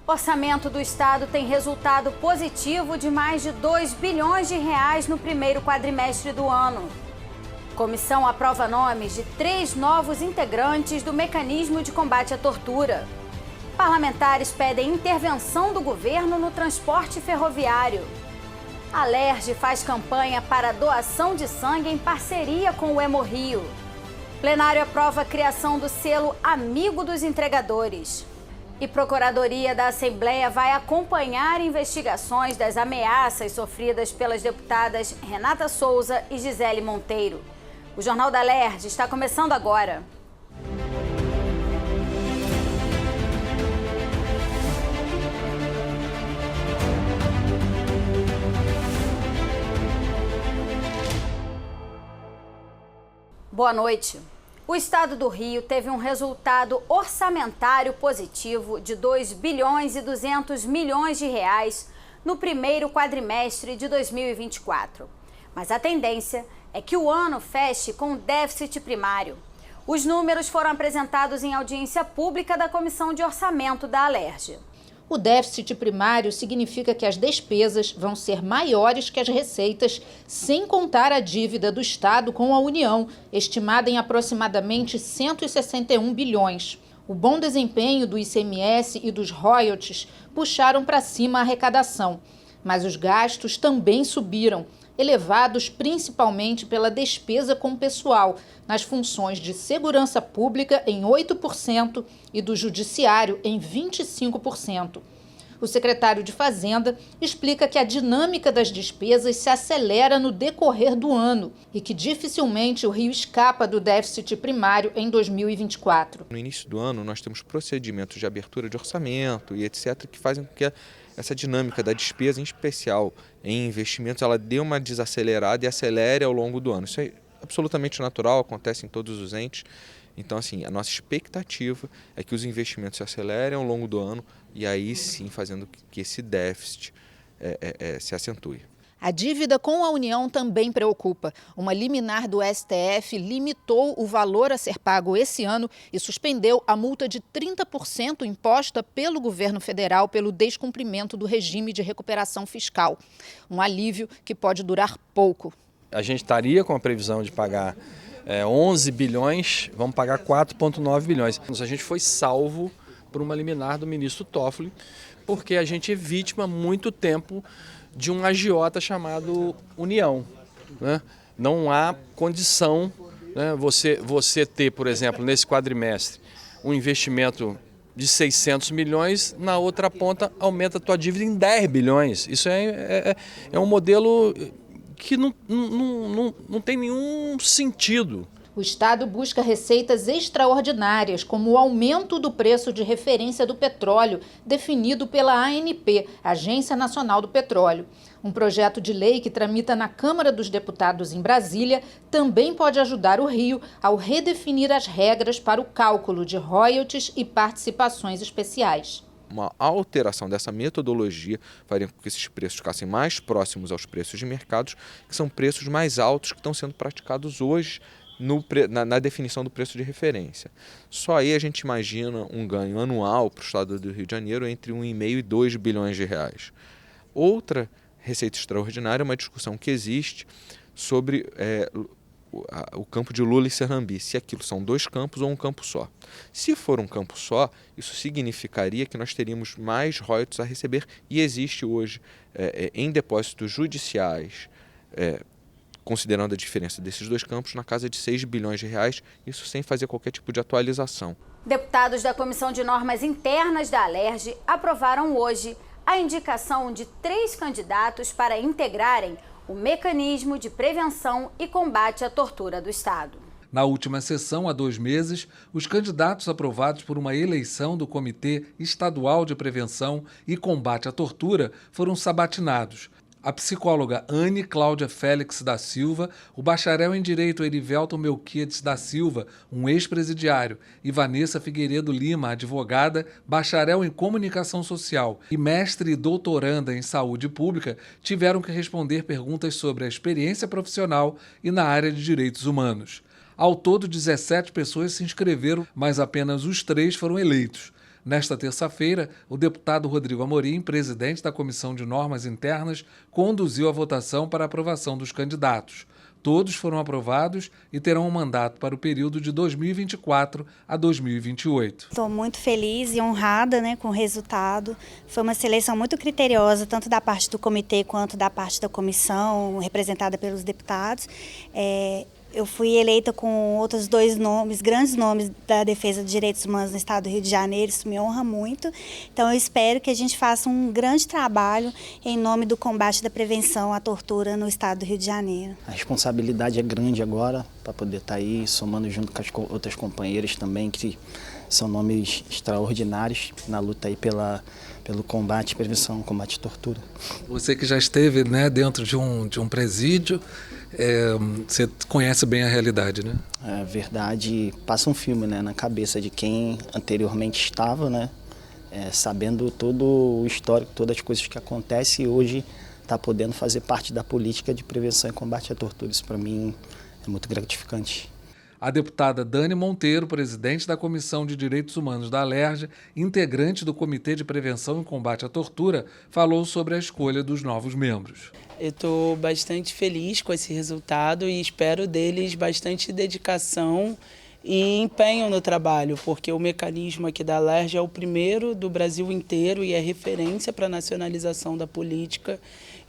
O orçamento do Estado tem resultado positivo de mais de 2 bilhões de reais no primeiro quadrimestre do ano. Comissão aprova nomes de 3 novos integrantes do mecanismo de combate à tortura. Parlamentares pedem intervenção do governo no transporte ferroviário. A Alerj faz campanha para doação de sangue em parceria com o Hemorrio. Plenário aprova a criação do selo Amigo dos Entregadores. E Procuradoria da Assembleia vai acompanhar investigações das ameaças sofridas pelas deputadas Renata Souza e Gisele Monteiro. O Jornal da Alerj está começando agora. Boa noite. O Estado do Rio teve um resultado orçamentário positivo de 2 bilhões e 200 milhões de reais no primeiro quadrimestre de 2024. Mas a tendência é que o ano feche com déficit primário. Os números foram apresentados em audiência pública da Comissão de Orçamento da Alerj. O déficit primário significa que as despesas vão ser maiores que as receitas, sem contar a dívida do Estado com a União, estimada em aproximadamente 161 bilhões. O bom desempenho do ICMS e dos royalties puxaram para cima a arrecadação, mas os gastos também subiram, elevados principalmente pela despesa com pessoal, nas funções de segurança pública em 8% e do judiciário em 25%. O secretário de Fazenda explica que a dinâmica das despesas se acelera no decorrer do ano e que dificilmente o Rio escapa do déficit primário em 2024. No início do ano, nós temos procedimentos de abertura de orçamento e etc. que fazem com que essa dinâmica da despesa, em especial em investimentos, ela dê uma desacelerada e acelere ao longo do ano. Isso é absolutamente natural, acontece em todos os entes. Então, assim, a nossa expectativa é que os investimentos se acelerem ao longo do ano e aí sim fazendo que esse déficit se acentue. A dívida com a União também preocupa. Uma liminar do STF limitou o valor a ser pago esse ano e suspendeu a multa de 30% imposta pelo governo federal pelo descumprimento do regime de recuperação fiscal. Um alívio que pode durar pouco. A gente estaria com a previsão de pagar 11 bilhões, vamos pagar 4,9 bilhões. A gente foi salvo por uma liminar do ministro Toffoli, porque a gente é vítima há muito tempo de um agiota chamado União, né? Não há condição, né, você ter, por exemplo, nesse quadrimestre, um investimento de 600 milhões, na outra ponta aumenta a tua dívida em 10 bilhões. Isso é um modelo que não tem nenhum sentido. O Estado busca receitas extraordinárias, como o aumento do preço de referência do petróleo, definido pela ANP, Agência Nacional do Petróleo. Um projeto de lei que tramita na Câmara dos Deputados em Brasília também pode ajudar o Rio ao redefinir as regras para o cálculo de royalties e participações especiais. Uma alteração dessa metodologia faria com que esses preços ficassem mais próximos aos preços de mercados, que são preços mais altos que estão sendo praticados hoje na definição do preço de referência. Só aí a gente imagina um ganho anual para o estado do Rio de Janeiro entre 1,5 e 2 bilhões de reais. Outra receita extraordinária é uma discussão que existe sobre o campo de Lula e Serrambi, se aquilo são 2 campos ou um campo só. Se for um campo só, isso significaria que nós teríamos mais royalties a receber e existe hoje em depósitos judiciais, considerando a diferença desses 2 campos, na casa de 6 bilhões de reais, isso sem fazer qualquer tipo de atualização. Deputados da Comissão de Normas Internas da Alerj aprovaram hoje a indicação de 3 candidatos para integrarem o Mecanismo de Prevenção e Combate à Tortura do Estado. Na última sessão, há 2 meses, os candidatos aprovados por uma eleição do Comitê Estadual de Prevenção e Combate à Tortura foram sabatinados. A psicóloga Anne Cláudia Félix da Silva, o bacharel em Direito Erivelton Melquiades da Silva, um ex-presidiário, e Vanessa Figueiredo Lima, advogada, bacharel em Comunicação Social e mestre e doutoranda em Saúde Pública, tiveram que responder perguntas sobre a experiência profissional e na área de direitos humanos. Ao todo, 17 pessoas se inscreveram, mas apenas os 3 foram eleitos. Nesta terça-feira, o deputado Rodrigo Amorim, presidente da Comissão de Normas Internas, conduziu a votação para a aprovação dos candidatos. Todos foram aprovados e terão um mandato para o período de 2024 a 2028. Estou muito feliz e honrada, com o resultado. Foi uma seleção muito criteriosa, tanto da parte do comitê quanto da parte da comissão, representada pelos deputados. Eu fui eleita com outros 2 nomes, grandes nomes da defesa de direitos humanos no estado do Rio de Janeiro, isso me honra muito. Então eu espero que a gente faça um grande trabalho em nome do combate da prevenção à tortura no estado do Rio de Janeiro. A responsabilidade é grande agora para poder estar aí somando junto com as outras companheiras também, que são nomes extraordinários na luta aí pelo combate, prevenção, combate à tortura. Você que já esteve dentro de um presídio, você conhece bem a realidade, né? É verdade, passa um filme na cabeça de quem anteriormente estava, sabendo todo o histórico, todas as coisas que acontecem e hoje está podendo fazer parte da política de prevenção e combate à tortura. Isso para mim é muito gratificante. A deputada Dani Monteiro, presidente da Comissão de Direitos Humanos da Alerj, integrante do Comitê de Prevenção e Combate à Tortura, falou sobre a escolha dos novos membros. Eu estou bastante feliz com esse resultado e espero deles bastante dedicação e empenho no trabalho, porque o mecanismo aqui da Alerj é o primeiro do Brasil inteiro e é referência para a nacionalização da política.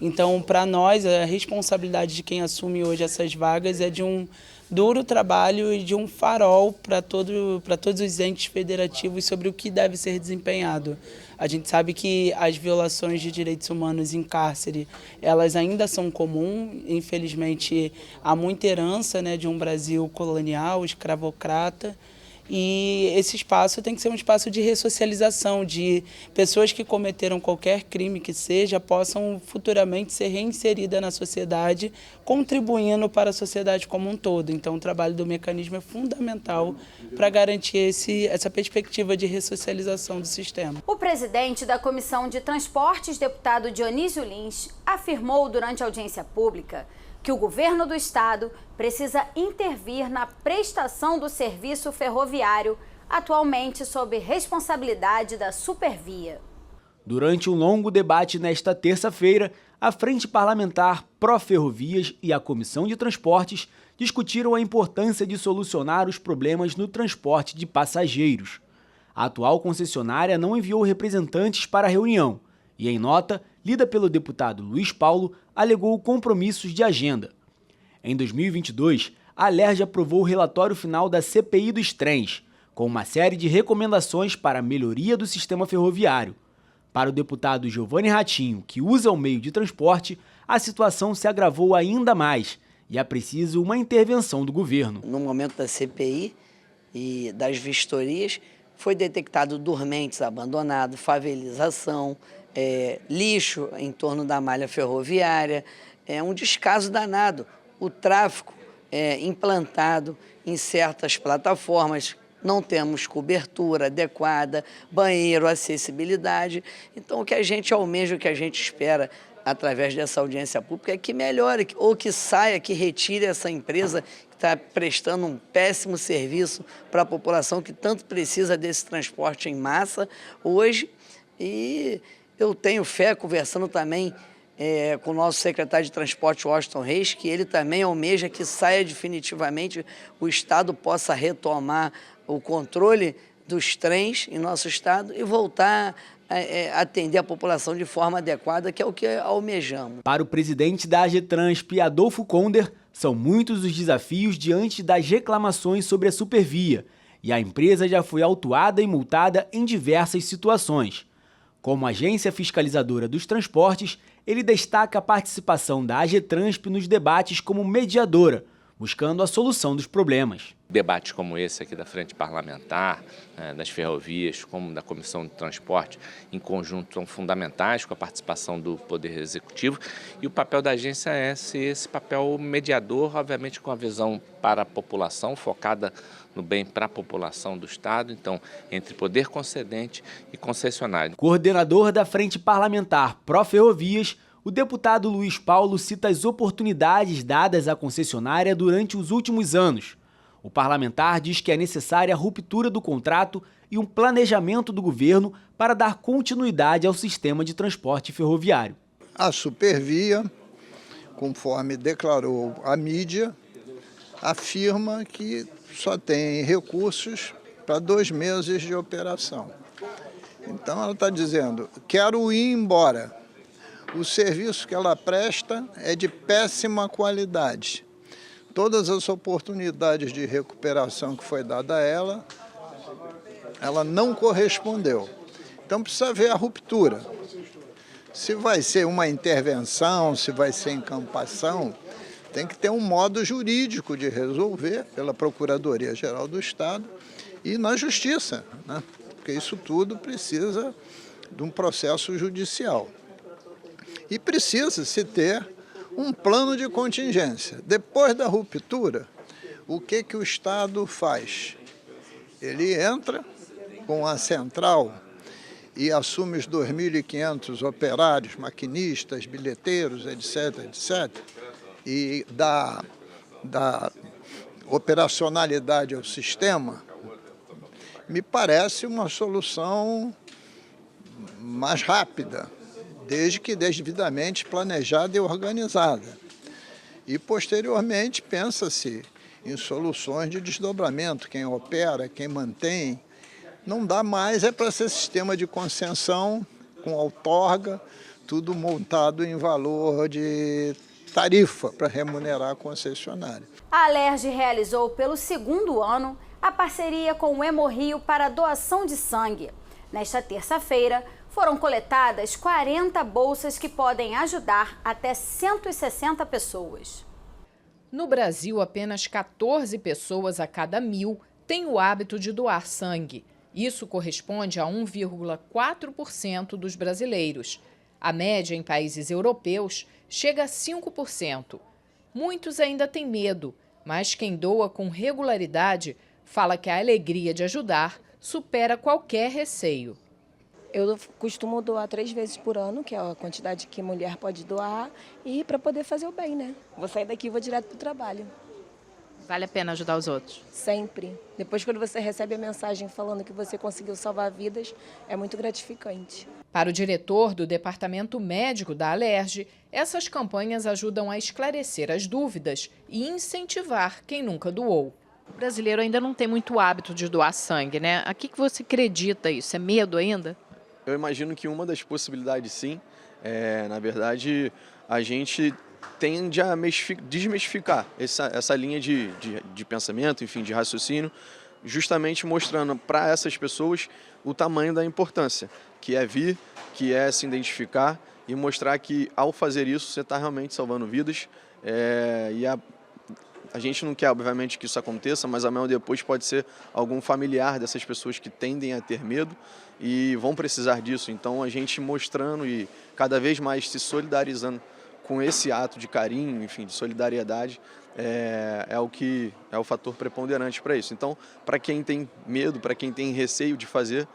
Então, para nós, a responsabilidade de quem assume hoje essas vagas é de um duro trabalho e de um farol para todos os entes federativos sobre o que deve ser desempenhado. A gente sabe que as violações de direitos humanos em cárcere, elas ainda são comuns. Infelizmente, há muita herança de um Brasil colonial, escravocrata. E esse espaço tem que ser um espaço de ressocialização, de pessoas que cometeram qualquer crime que seja, possam futuramente ser reinseridas na sociedade, contribuindo para a sociedade como um todo. Então o trabalho do mecanismo é fundamental para garantir essa perspectiva de ressocialização do sistema. O presidente da Comissão de Transportes, deputado Dionísio Lins, afirmou durante a audiência pública que o governo do estado precisa intervir na prestação do serviço ferroviário, atualmente sob responsabilidade da Supervia. Durante um longo debate nesta terça-feira, a Frente Parlamentar Pró-Ferrovias e a Comissão de Transportes discutiram a importância de solucionar os problemas no transporte de passageiros. A atual concessionária não enviou representantes para a reunião e, em nota, lida pelo deputado Luiz Paulo, alegou compromissos de agenda. Em 2022, a Alerj aprovou o relatório final da CPI dos trens, com uma série de recomendações para a melhoria do sistema ferroviário. Para o deputado Giovanni Ratinho, que usa o meio de transporte, a situação se agravou ainda mais e é preciso uma intervenção do governo. No momento da CPI e das vistorias, foi detectado dormentes abandonados, favelização, lixo em torno da malha ferroviária, um descaso danado. O tráfego implantado em certas plataformas, não temos cobertura adequada, banheiro, acessibilidade. Então, o que a gente almeja, o que a gente espera através dessa audiência pública é que melhore, ou que saia, que retire essa empresa que está prestando um péssimo serviço para a população que tanto precisa desse transporte em massa hoje. E eu tenho fé, conversando também com o nosso secretário de Transporte, Washington Reis, que ele também almeja que saia definitivamente, o Estado possa retomar o controle dos trens em nosso Estado e voltar a atender a população de forma adequada, que é o que almejamos. Para o presidente da AGETRANSP, Adolfo Conder, são muitos os desafios diante das reclamações sobre a Supervia, e a empresa já foi autuada e multada em diversas situações. Como agência fiscalizadora dos transportes, ele destaca a participação da AGETRANSP nos debates como mediadora, buscando a solução dos problemas. Debates como esse aqui da Frente Parlamentar, das ferrovias, como da Comissão de Transporte, em conjunto, são fundamentais com a participação do Poder Executivo, e o papel da agência é esse papel mediador, obviamente com a visão para a população, focada no bem para a população do Estado, então, entre poder concedente e concessionário. Coordenador da Frente Parlamentar Pró-Ferrovias, o deputado Luiz Paulo cita as oportunidades dadas à concessionária durante os últimos anos. O parlamentar diz que é necessária a ruptura do contrato e um planejamento do governo para dar continuidade ao sistema de transporte ferroviário. A Supervia, conforme declarou a mídia, afirma que só tem recursos para 2 meses de operação. Então ela está dizendo, quero ir embora. O serviço que ela presta é de péssima qualidade. Todas as oportunidades de recuperação que foi dada a ela não correspondeu. Então precisa ver a ruptura. Se vai ser uma intervenção, se vai ser encampação, tem que ter um modo jurídico de resolver pela Procuradoria-Geral do Estado e na Justiça, né? Porque isso tudo precisa de um processo judicial. E precisa-se ter um plano de contingência. Depois da ruptura, o que o Estado faz? Ele entra com a central e assume os 2.500 operários, maquinistas, bilheteiros, etc., e dá operacionalidade ao sistema, me parece uma solução mais rápida, desde que devidamente planejada e organizada. E, posteriormente, pensa-se em soluções de desdobramento, quem opera, quem mantém. Não dá mais, é para ser sistema de concessão, com outorga, tudo montado em valor de tarifa para remunerar a concessionária. A Alerj realizou pelo 2º ano a parceria com o Hemorrio para doação de sangue. Nesta terça-feira, foram coletadas 40 bolsas que podem ajudar até 160 pessoas. No Brasil, apenas 14 pessoas a cada 1.000 têm o hábito de doar sangue. Isso corresponde a 1,4% dos brasileiros. A média em países europeus chega a 5%. Muitos ainda têm medo, mas quem doa com regularidade fala que a alegria de ajudar supera qualquer receio. Eu costumo doar 3 vezes por ano, que é a quantidade que mulher pode doar, e para poder fazer o bem, né? Vou sair daqui e vou direto para o trabalho. Vale a pena ajudar os outros? Sempre. Depois, quando você recebe a mensagem falando que você conseguiu salvar vidas, é muito gratificante. Para o diretor do Departamento Médico da Alerj, essas campanhas ajudam a esclarecer as dúvidas e incentivar quem nunca doou. O brasileiro ainda não tem muito hábito de doar sangue, né? A que você acredita isso? É medo ainda? Eu imagino que uma das possibilidades, sim, na verdade, a gente tende a desmistificar essa linha de pensamento, enfim, de raciocínio, justamente mostrando para essas pessoas o tamanho da importância, que é vir, que é se identificar e mostrar que, ao fazer isso, você está realmente salvando vidas. A gente não quer, obviamente, que isso aconteça, mas amanhã ou depois pode ser algum familiar dessas pessoas que tendem a ter medo e vão precisar disso. Então, a gente mostrando e cada vez mais se solidarizando com esse ato de carinho, enfim, de solidariedade, é o fator preponderante para isso. Então, para quem tem medo, para quem tem receio de fazer,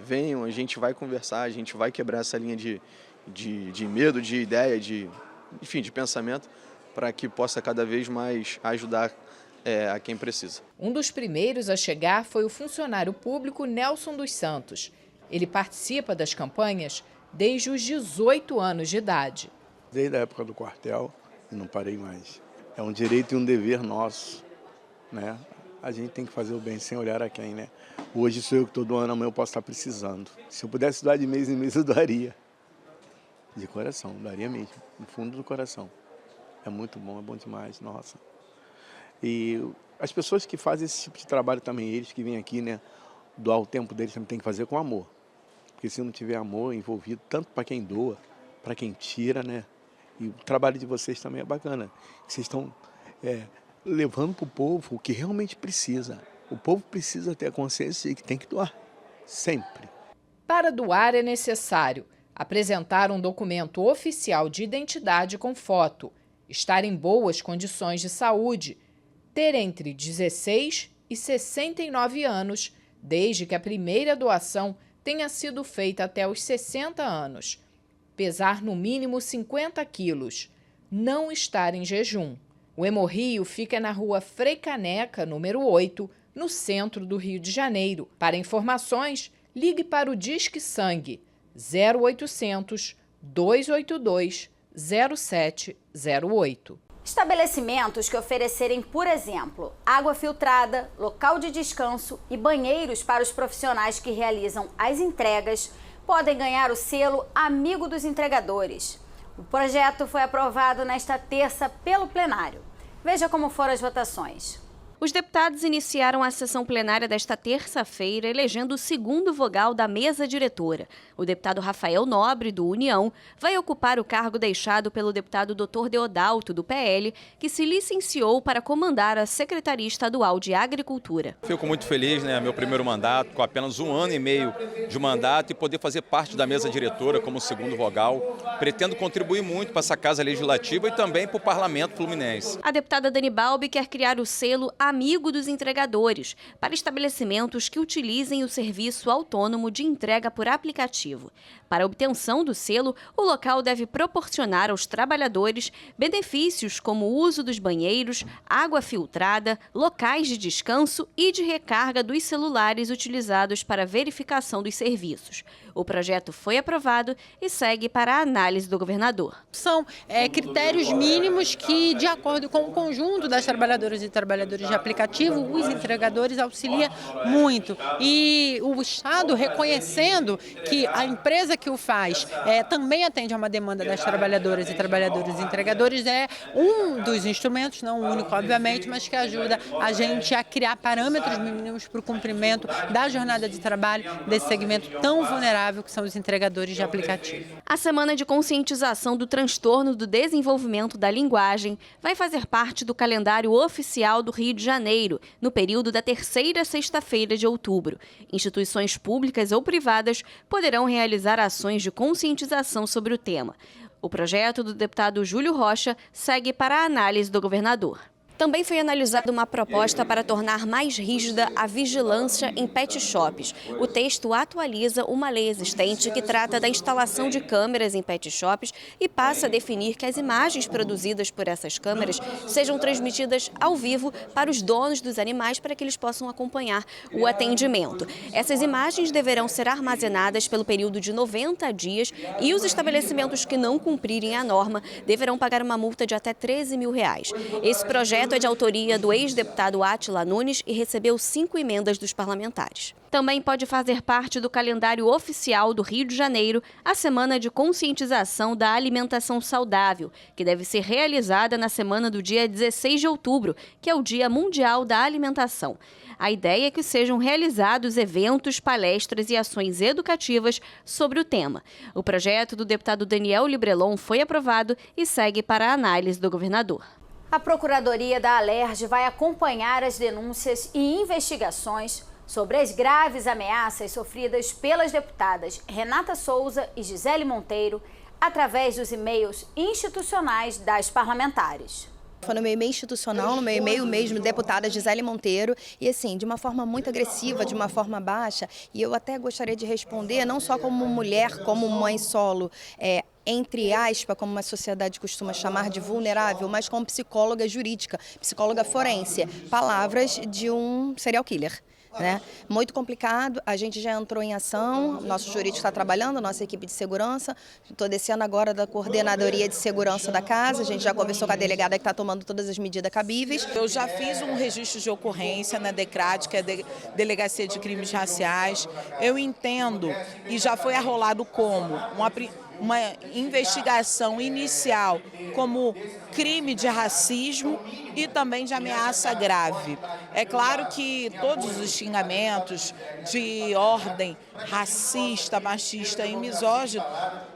venham, a gente vai conversar, a gente vai quebrar essa linha de medo, de ideia, de pensamento, para que possa cada vez mais ajudar a quem precisa. Um dos primeiros a chegar foi o funcionário público Nelson dos Santos. Ele participa das campanhas desde os 18 anos de idade. Desde a época do quartel e não parei mais. É um direito e um dever nosso, né? A gente tem que fazer o bem sem olhar a quem, né? Hoje sou eu que estou doando, amanhã eu posso estar precisando. Se eu pudesse doar de mês em mês, eu doaria. De coração, daria mesmo, no fundo do coração. É muito bom, é bom demais, nossa. E as pessoas que fazem esse tipo de trabalho também, eles que vêm aqui, né, doar o tempo deles, também tem que fazer com amor. Porque se não tiver amor envolvido, tanto para quem doa, para quem tira, né? E o trabalho de vocês também é bacana. Vocês estão levando para o povo o que realmente precisa. O povo precisa ter a consciência de que tem que doar, sempre. Para doar é necessário apresentar um documento oficial de identidade com foto, estar em boas condições de saúde, ter entre 16 e 69 anos, desde que a primeira doação tenha sido feita até os 60 anos, pesar no mínimo 50 quilos, não estar em jejum, O Hemorrio fica na rua Frei Caneca, número 8, no centro do Rio de Janeiro. Para informações, ligue para o Disque Sangue 0800 282 0708. Estabelecimentos que oferecerem, por exemplo, água filtrada, local de descanso e banheiros para os profissionais que realizam as entregas podem ganhar o selo Amigo dos Entregadores. O projeto foi aprovado nesta terça pelo plenário. Veja como foram as votações. Os deputados iniciaram a sessão plenária desta terça-feira elegendo o segundo vogal da mesa diretora. O deputado Rafael Nobre, do União, vai ocupar o cargo deixado pelo deputado Dr. Deodalto, do PL, que se licenciou para comandar a Secretaria Estadual de Agricultura. Fico muito feliz, meu primeiro mandato, com apenas 1 ano e meio de mandato, e poder fazer parte da mesa diretora como segundo vogal. Pretendo contribuir muito para essa Casa Legislativa e também para o Parlamento Fluminense. A deputada Dani Balbi quer criar o selo Amigo dos Entregadores para estabelecimentos que utilizem o serviço autônomo de entrega por aplicativo. Para a obtenção do selo, o local deve proporcionar aos trabalhadores benefícios como o uso dos banheiros, água filtrada, locais de descanso e de recarga dos celulares utilizados para a verificação dos serviços. O projeto foi aprovado e segue para a análise do governador. São critérios mínimos que, de acordo com o conjunto das trabalhadoras e trabalhadores de aplicativo, os entregadores auxiliam muito. E o Estado, reconhecendo que a empresa que o faz também atende a uma demanda das trabalhadoras e trabalhadores entregadores, é um dos instrumentos, não o único, obviamente, mas que ajuda a gente a criar parâmetros mínimos para o cumprimento da jornada de trabalho desse segmento tão vulnerável que são os entregadores de aplicativo. A Semana de Conscientização do Transtorno do Desenvolvimento da Linguagem vai fazer parte do calendário oficial do Rio de Janeiro, no período da terceira sexta-feira de outubro. Instituições públicas ou privadas poderão realizar ações de conscientização sobre o tema. O projeto do deputado Júlio Rocha segue para a análise do governador. Também foi analisada uma proposta para tornar mais rígida a vigilância em pet shops. O texto atualiza uma lei existente que trata da instalação de câmeras em pet shops e passa a definir que as imagens produzidas por essas câmeras sejam transmitidas ao vivo para os donos dos animais para que eles possam acompanhar o atendimento. Essas imagens deverão ser armazenadas pelo período de 90 dias e os estabelecimentos que não cumprirem a norma deverão pagar uma multa de até R$13 mil. Esse projeto é de autoria do ex-deputado Átila Nunes e recebeu 5 emendas dos parlamentares. Também pode fazer parte do calendário oficial do Rio de Janeiro a Semana de Conscientização da Alimentação Saudável, que deve ser realizada na semana do dia 16 de outubro, que é o Dia Mundial da Alimentação. A ideia é que sejam realizados eventos, palestras e ações educativas sobre o tema. O projeto do deputado Daniel Librelon foi aprovado e segue para a análise do governador. A Procuradoria da Alerj vai acompanhar as denúncias e investigações sobre as graves ameaças sofridas pelas deputadas Renata Souza e Gisele Monteiro através dos e-mails institucionais das parlamentares. Foi no meu e-mail institucional, no meu e-mail mesmo, deputada Gisele Monteiro, e assim, de uma forma muito agressiva, de uma forma baixa, e eu até gostaria de responder, não só como mulher, como mãe solo, entre aspas, como uma sociedade costuma chamar de vulnerável, mas como psicóloga jurídica, psicóloga forense, palavras de um serial killer. Muito complicado, a gente já entrou em ação, nosso jurídico está trabalhando, nossa equipe de segurança, estou descendo agora da coordenadoria de segurança da casa, a gente já conversou com a delegada que está tomando todas as medidas cabíveis. Eu já fiz um registro de ocorrência na DECRAT, que é a Delegacia de Crimes Raciais. Eu entendo, e já foi arrolado como uma investigação inicial como crime de racismo e também de ameaça grave. É claro que todos os xingamentos de ordem racista, machista e misógino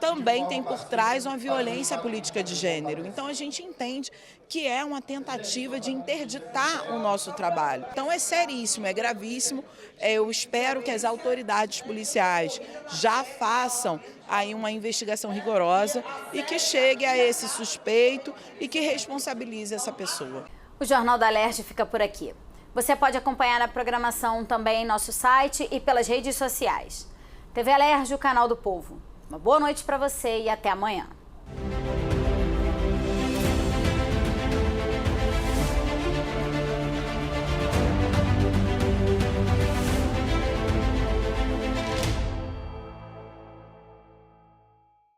também tem por trás uma violência política de gênero. Então a gente entende que é uma tentativa de interditar o nosso trabalho. Então é seríssimo, é gravíssimo. Eu espero que as autoridades policiais já façam aí uma investigação rigorosa e que chegue a esse suspeito e que responsabilize essa pessoa. O Jornal da Alerj fica por aqui. Você pode acompanhar a programação também em nosso site e pelas redes sociais. TV Alerj, o canal do povo. Uma boa noite para você e até amanhã.